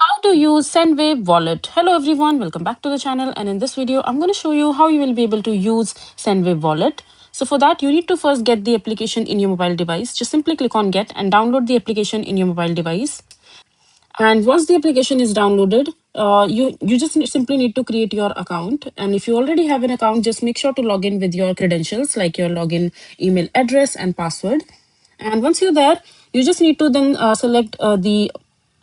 How to use Sendwave Wallet. Hello everyone, welcome back to the channel, and in this video I'm going to show you how you will be able to use Sendwave Wallet. So for that you need to first get the application in your mobile device. Just simply click on get and download the application in your mobile device. And once the application is downloaded, you just simply need to create your account. And if you already have an account, just make sure to log in with your credentials like your login email address and password. And once you're there, you just need to then select the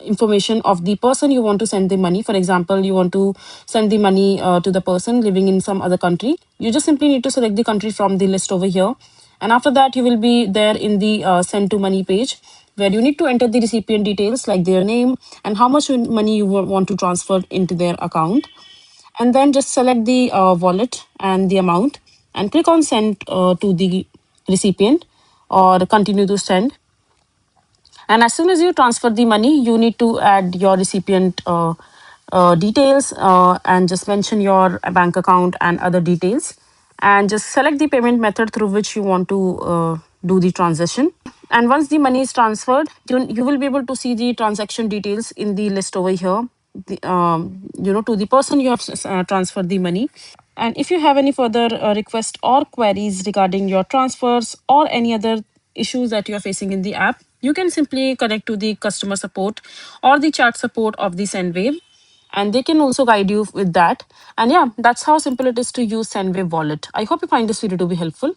information of the person you want to send the money. For example, you want to send the money to the person living in some other country. You just simply need to select the country from the list over here. And after that, you will be there in the send to money page, where you need to enter the recipient details like their name and how much money you want to transfer into their account. And then just select the wallet and the amount and click on send to the recipient or continue to send. And as soon as you transfer the money, you need to add your recipient details and just mention your bank account and other details. And just select the payment method through which you want to do the transaction. And once the money is transferred, you will be able to see the transaction details in the list over here, to the person you have transferred the money. And if you have any further request or queries regarding your transfers or any other issues that you are facing in the app, you can simply connect to the customer support or the chat support of the Sendwave, and they can also guide you with that. And yeah, that's how simple it is to use Sendwave Wallet. I hope you find this video to be helpful.